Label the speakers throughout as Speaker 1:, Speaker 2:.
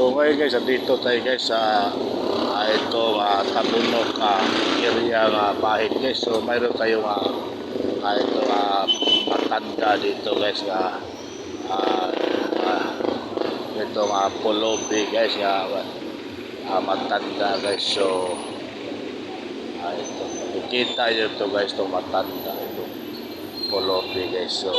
Speaker 1: So ngayon guys, dito tayo guys sa itong Tabunok area bahid guys. So mayroon tayong ito matanda dito guys itong pulubi guys matanda guys. So ito nakikita nyo ito guys, itong matanda itong pulubi guys. So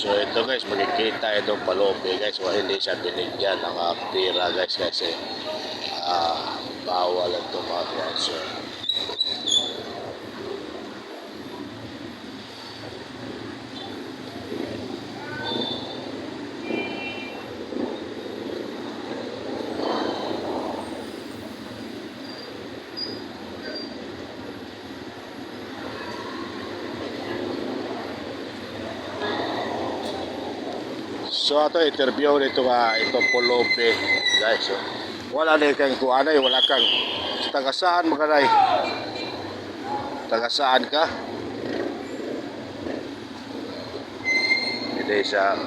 Speaker 1: So ito guys, makikita itong palope guys, hindi siya binigyan ng tira guys kasi bawal ang tumawa. So ato interview nito itong pulubi guys. So, wala na kang kuanay, wala kang taga saan makanay. Taga saan ka? Hindi siya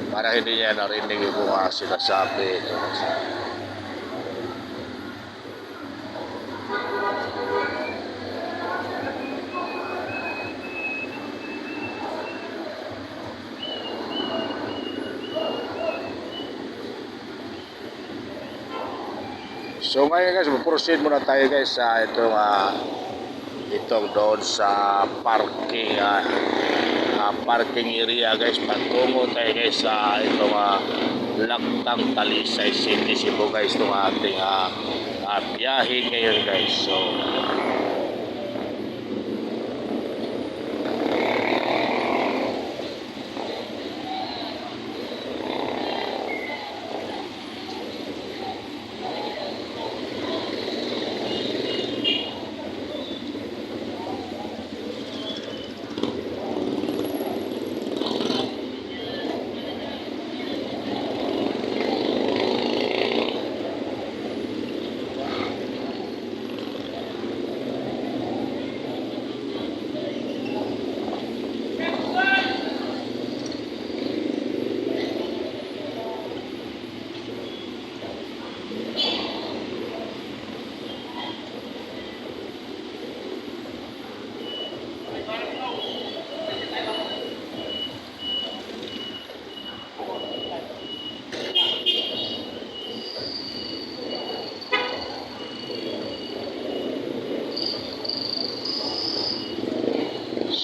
Speaker 1: para hindi niya narinig kung sinasabi ito. So ngayon guys, proceed muna tayo guys sa itong doon sa parking area guys. Patungo tayo guys sa itong Lagtang, Talisay City, Cebu guys, itong ating biyahe ngayon guys.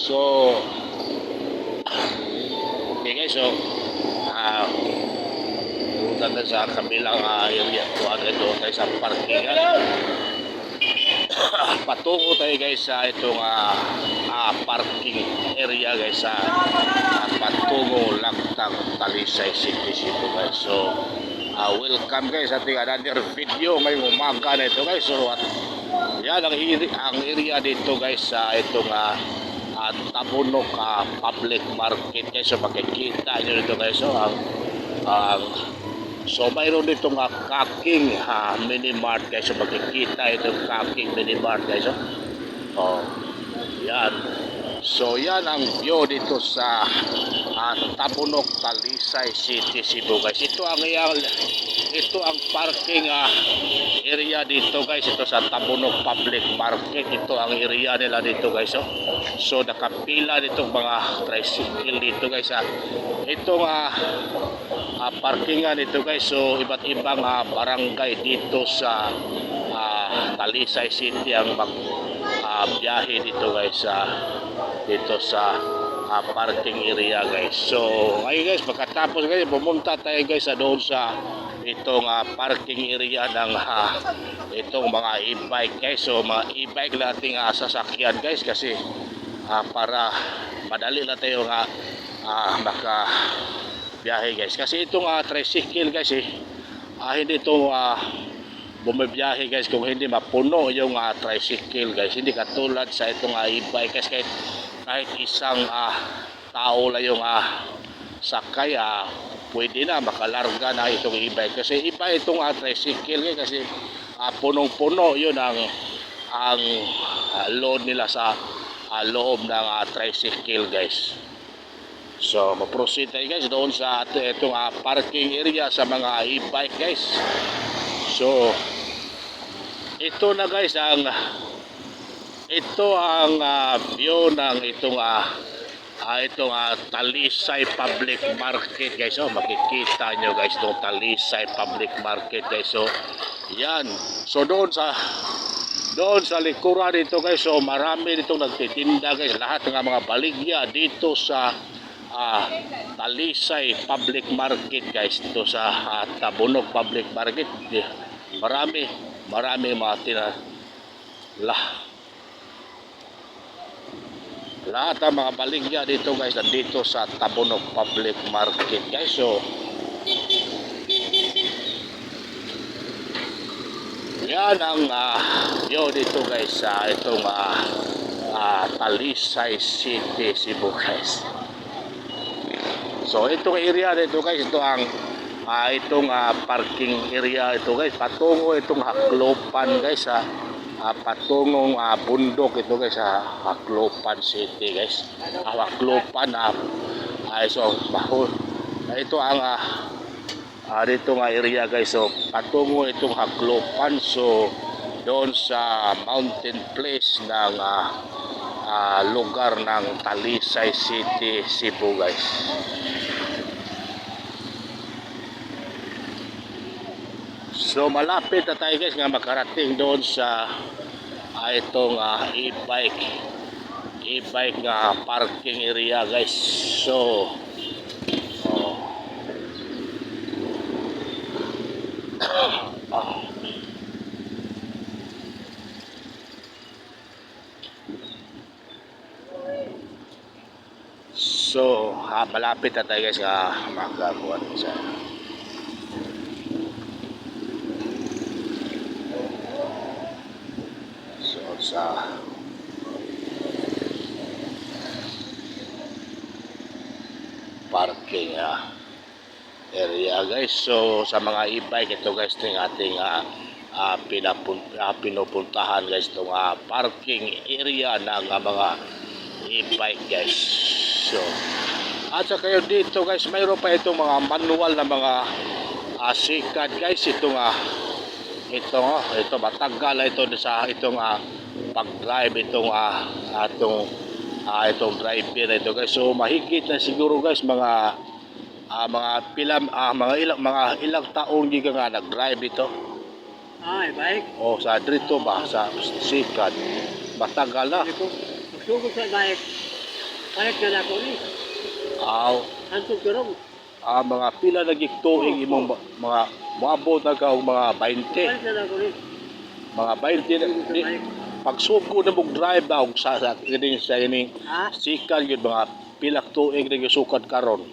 Speaker 1: So okay guys, so punta na sa kabilang area ko doon tayo sa parkingan. Patungo tayo guys sa itong parking area guys sa patungo Lagtang, Talisay City, Cebu guys. So welcome guys sa ating another video may umaga na ito guys. So yan ang area dito guys sa itong Tabunok public market guys. So makikita nyo dito guys. So mayroon ditong Kaking mini mart guys. So makikita itong Kaking mini mart guys. Yan. So yan ang view dito sa Tabunok, Talisay City, Cebu guys. Ito ang parking area dito guys. Ito sa Tabunok public market. Ito ang area nila dito guys. So nakapila ditong mga tricycle dito guys. Itong parkingan dito guys. So iba't ibang barangay dito sa Talisay City ang biyahe dito guys dito sa parking area guys. So ngayon guys, pagkatapos guys pumunta tayo guys doon sa itong parking area ng itong mga e-bike guys. So mga e-bike nating sasakyan guys kasi para madali na tayo bumibiyahe guys. Kasi itong tricycle guys hindi ito bumibiyahe guys kung hindi mapuno yung tricycle guys. Hindi katulad sa itong e-bike guys, kahit isang tao lang yung sakay, pwede na makalarga na itong e-bike. Kasi iba itong tricycle guys, kasi punong-puno yun ang load nila sa loob ng tricycle guys. So ma-proceed tayo guys doon sa itong parking area sa mga e-bike guys. So ito na guys ang view ng itong Talisay Public Market guys. So makikita nyo guys itong Talisay Public Market guys. So yan. So doon sa likuran dito guys, so marami ditong nagtitinda guys. Lahat ng mga baligya dito sa Talisay Public Market guys, dito sa Tabunog Public Market. Marami mga lahat ng mga baligya dito guys nandito sa Tabunog Public Market guys. So yan ang view dito guys sa itong Talisay City, Cebu guys. So itong area dito guys, ito ang parking area ito guys, patungo itong Haklopan guys, patungong bundok ito guys sa Haklopan City guys. Haklopan so ito ang dito nga area guys. So patungo itong Haklopan, so doon sa mountain place ng lugar ng Talisay City, Cebu guys. So malapit na tayo guys nga makarating doon sa itong e-bike nga parking area guys. So malapit na tayo guys nga magagawa sa parking area guys. So sa mga e-bike ito guys, ito yung ating pinupuntahan guys, itong parking area ng mga e-bike guys. So at saka yun dito guys, mayroon pa itong mga manual na mga sikat guys. Ito matagal ito sa itong pag-drive itong driver ito guys. So mahigit na siguro guys mga ilang taon giga nga nag-drive ito.
Speaker 2: Bike.
Speaker 1: Sa dito ba sa sikat matagal na.
Speaker 2: Magsugod sa bike. Bike na ako ni. Hantog karong.
Speaker 1: Mga pila nagiktuig imong mga maabot na ka mga 20.
Speaker 2: Bike na ako ni.
Speaker 1: Mga 20 pagsugod na mong drive og sa kining sikat gyud mga pilak tuig na gisukat karon.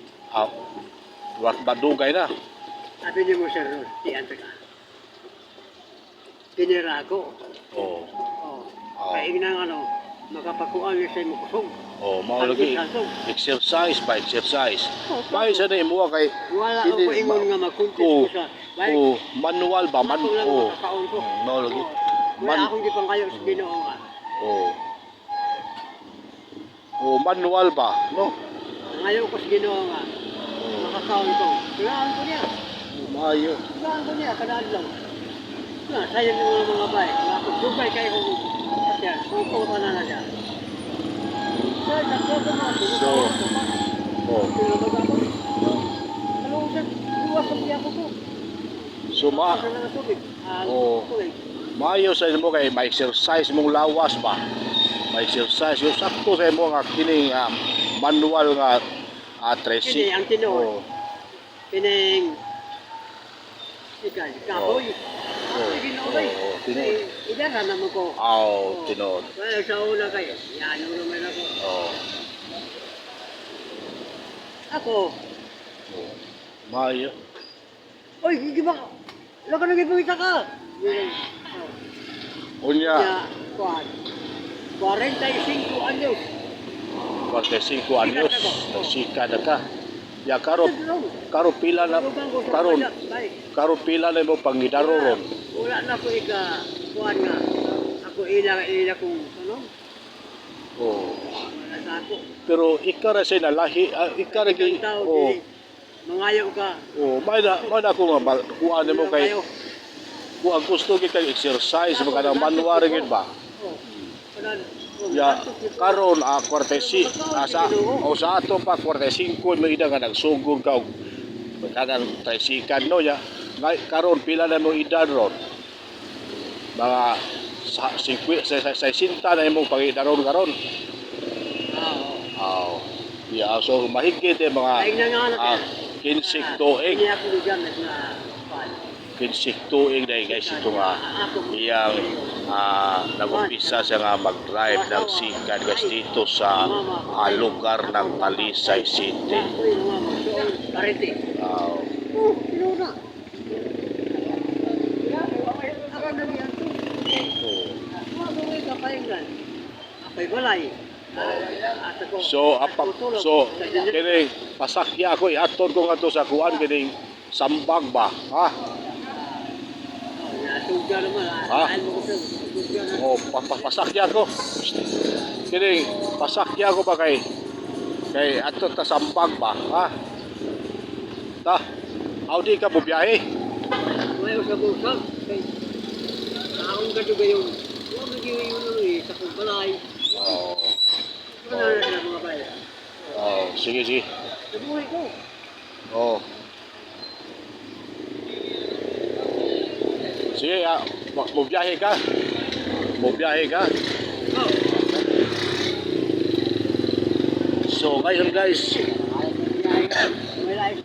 Speaker 1: Badugay na.
Speaker 2: Sabi niyo mo sir, di anta ka. Pinira ako. Kaya nang makapakuan niya sa mo kusog.
Speaker 1: Mao lagi exercise. May sa na imo kay
Speaker 2: wala ako ingon nga magkuntis ko sa bike.
Speaker 1: Manual ba man mao lagi.
Speaker 2: Wala akong gipang kayo sa Ginoo nga.
Speaker 1: Manual ba no?
Speaker 2: Ngayon ko sa Ginoo nga. Makakaon ko. Kailangan ko niya.
Speaker 1: Maayo.
Speaker 2: Kailangan ko niya kadaan lang. Sayang ng mga bike. Dugay kayo kung kaya suko pa na siya.
Speaker 1: Maayo sa mo kay may exercise mong lawas ba? May exercise yung sakto sa mo nga kining manual nga
Speaker 2: Kini ang tinuod. Kining kaboy. Idara naman ko.
Speaker 1: Tinuod.
Speaker 2: Kaya sa una kayo, yan yung naman ako. Ako,
Speaker 1: Mayo.
Speaker 2: Oy, hindi ba? Wala ka nag-ipagita ka.
Speaker 1: Unya,
Speaker 2: Ya, kuan. 45 anyos.
Speaker 1: 45 anyos, nagsika na ka. Ya karo pila na karo pila na mo pangidaro ron.
Speaker 2: Wala na ko ika kuan nga. Ako ila kung ano?
Speaker 1: Oh.
Speaker 2: Wala sa ako.
Speaker 1: Pero ikara sa nalahi, ikara gi oh.
Speaker 2: Mangayo ka.
Speaker 1: Oh, may na ko nga kuan mo kay kung ang gusto gi kay exercise mga nang manuwa rin ba.
Speaker 2: Oh. Kanan.
Speaker 1: Ya karon 45 sa ato pa 45 mo ida nga nagsugod ka og kanang trisikan no ya. Karon pila na mo edad ron? Mga 60 na imong pangidaron karon. Oh. Ya so mahigit mga
Speaker 2: Ay na nga
Speaker 1: 15 tuig.
Speaker 2: Hindi ako gamit na kuan.
Speaker 1: 15 tuig na guys ito nga iyang nag-umpisa siya nga mag-drive ng sikat guys dito sa lugar ng Talisay City.
Speaker 2: Uy, mama, doon, parete.
Speaker 1: Oh.
Speaker 2: Oh, pinuna. Ako na niyan to. Mga ka pahingan. Ako'y balay.
Speaker 1: So kini pasakya ko ihatod ko ngadto sa kuan kini sambag ba ha?
Speaker 2: Nasugya naman.
Speaker 1: Ha?
Speaker 2: Ayaw mo ko sa
Speaker 1: O pasakya ko. Kini pasakya ko ba kay ato ta sambag ba ha? Ta. Audi ka bubiyahe.
Speaker 2: May usap-usap. Taong ka doon gayon. Huwag naging yun sa kong balay.
Speaker 1: Oh.
Speaker 2: Wala na mga bayan.
Speaker 1: Oh, sige.
Speaker 2: Nabuhay ko.
Speaker 1: Oh. Sige, bubiyahe ka. Bubiyahe ka.
Speaker 2: Oh.
Speaker 1: So, ngayon guys,
Speaker 2: May life.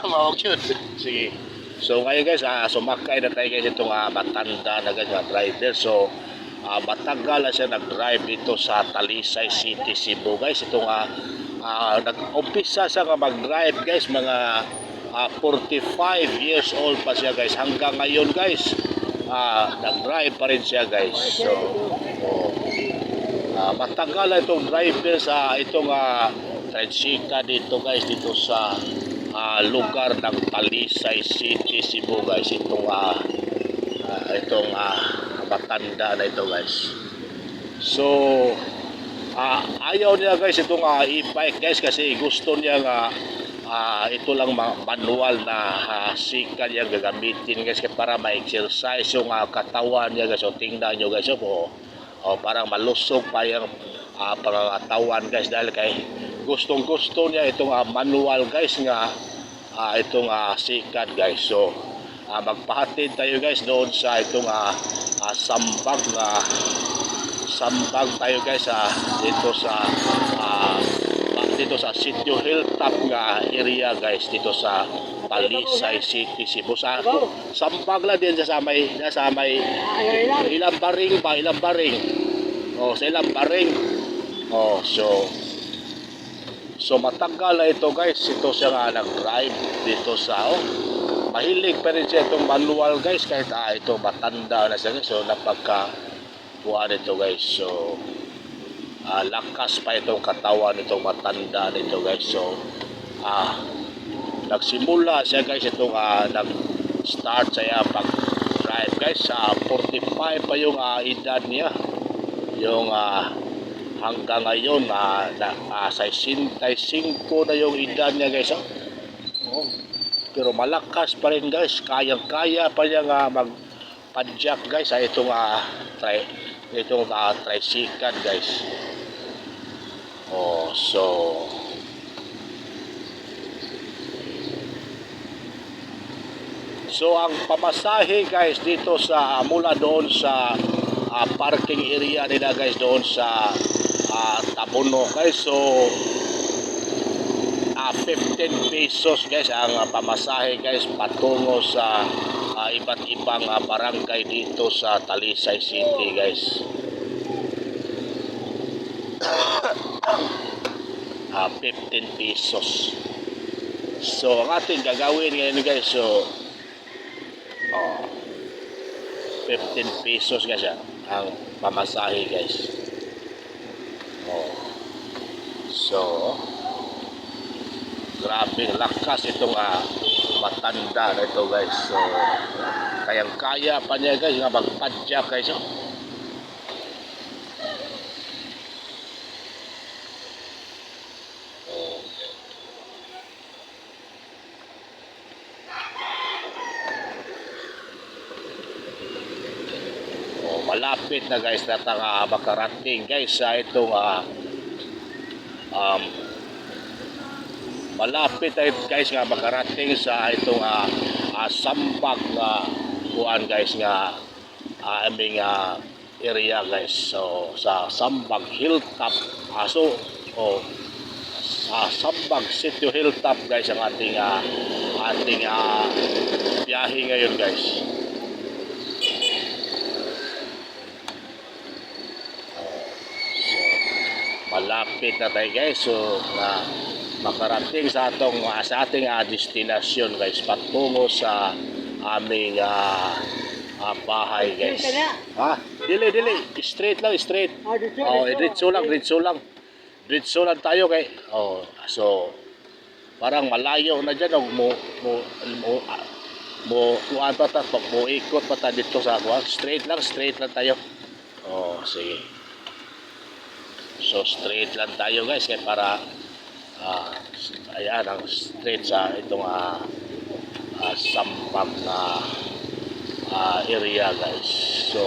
Speaker 1: mawag yun. Sige. So ngayon guys, sumakay na tayo guys itong matanda na guys, driver. So matagal na siya nag-drive dito sa Talisay City, Cebu guys. Itong nag-umpisa siya nga mag-drive guys, mga 45 years old pa siya guys. Hanggang ngayon guys, nag-drive pa rin siya guys. So matagal na itong driver sa itong tricycle dito guys, dito sa lugar ng Talisay City, Cebu guys. Itong matanda na ito guys. So ayaw niya guys itong e-bike guys, kasi gusto niya nga ito lang manual na sikal niya gagamitin guys, para ma-exercise yung katawan niya guys. So tingnan nyo guys, parang malusog pa yung pangangatawan guys, dahil kay gustong gusto niya itong manual guys nga itong sikat guys. So magpahatid tayo guys doon sa itong sambag tayo guys dito sa Sitio Hilltop nga area guys, dito sa Talisay City, Cebu. Sambag lang din sa may ilang baring. Sa ilang baring. So matagal na ito guys, ito siya nga nag-drive dito sa mahilig pa rin siya itong manual guys, kahit ito matanda na siya guys. So napagkakuha nito guys. So lakas pa itong katawan nitong matanda nito guys. So nagsimula siya guys itong nag-start siya pag-drive guys. 45 pa yung edad niya, yung hanggang ngayon 65 na yung edad niya guys. Pero malakas pa rin guys, kayang-kaya pa niya magpadjak guys itong tricycle guys. So ang pamasahe guys dito sa mula doon sa parking area nila guys, doon sa Tabono guys. So 15 pesos guys ang pamasahe guys patungo sa iba't ibang barangay dito sa Talisay City guys. 15 pesos. So, ang ating gagawin ngayon guys, so, 15 pesos guys ang pamasahe guys. Oh. So, grabe lakas itong matanda na ito guys. So, kayang-kaya pa niya guys nga magpadyak guys. Oh. Malapit na guys na makarating guys sa itong malapit na guys nga makarating sa itong sambag na kuan guys nga aming area guys. So sa Sambag Hilltop sa Sambag City Hilltop guys ang ating biyahe ngayon guys. Malapit na tayo guys, so makarating sa ating destinasyon guys, patungo sa aming bahay guys. Dili, straight lang. Diretso lang tayo kay. So parang malayo na diyan kuan pa ta, ikot pa ta dito sa kuan. Straight lang tayo. Sige. So straight lang tayo guys kaya para ayan ang straight sa itong Sambag na area guys. So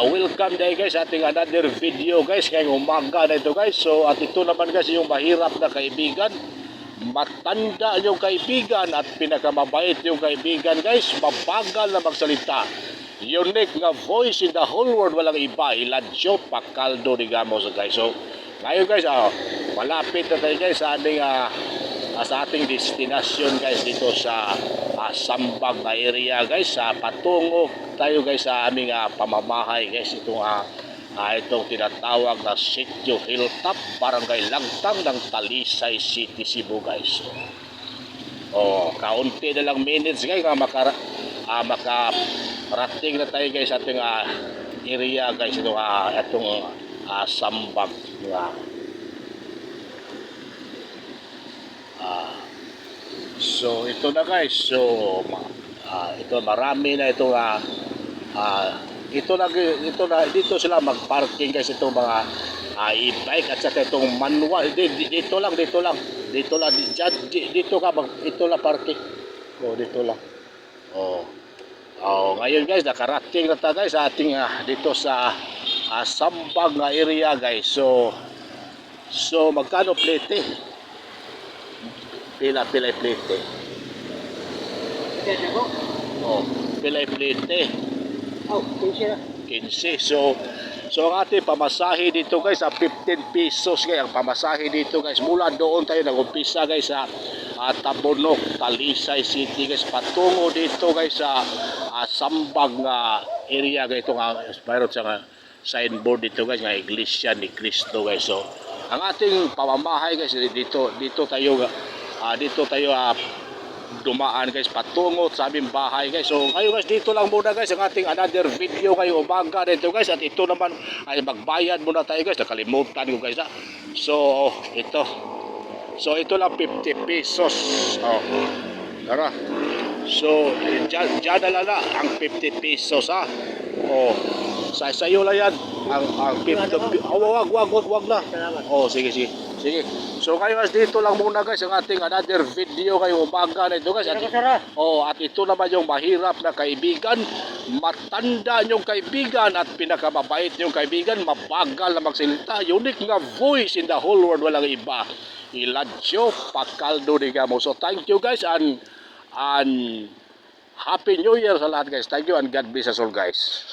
Speaker 1: welcome day guys ating another video guys ngayong umaga na ito guys. So at ito naman guys yung mahirap na kaibigan, matanda yung kaibigan at pinakamabait yung kaibigan guys, mabagal na magsalita. Unique nga voice in the whole world, walang iba, Elijah Pacaldo digamos guys. So ngayon guys, malapit na tayo guys sa aming sa ating destinasyon guys dito sa Sambag na area guys. Patungo tayo guys sa aming pamamahay guys, itong tinatawag na Sitio Hilltop, Barangay Langtang ng Talisay City, Cebu guys. Kaunti na lang minutes guys makarating na tayo guys sa ating area guys, itong Sambag so ito na guys. So ito marami na itong dito sila magparking guys, itong mga e-bike at saka itong manual. Dito lang parking. Dito lang. Ngayon guys, nakarating na tayo guys sa ating dito sa Sambag na area guys. So magkano plate? Pila plate? Pila plate? 15. So ang ating pamasahe dito guys 15 pesos guys ang pamasahe dito guys. Mula doon tayo nag-umpisa guys sa Tabunok, Talisay City guys, patungo dito guys sa Sambag nga area guys. Ito nga mayroon sa signboard dito guys nga Iglesia ni Cristo guys. So ang ating pamamahay guys dito tayo dumaan guys patungo sa aming bahay guys. So ngayon guys, dito lang muna guys ang ating another video ngayong umaga dito guys. At ito naman ay magbayad muna tayo guys, nakalimutan ko guys So ito lang 50 pesos. Tara. So dyan na lang ang 50 pesos sa iyo lang yan ang 50. Wag na. Sige. So ngayon guys, dito lang muna guys ang ating another video ngayong umaga na ito guys. At ito naman yung mahirap na kaibigan, matanda yung kaibigan at pinakamabait yung kaibigan, mabagal na magsalita, unique nga voice in the whole world, walang iba, Elijah Pacaldo digamos. So thank you guys and Happy New Year sa lahat guys. Thank you and God bless us all guys.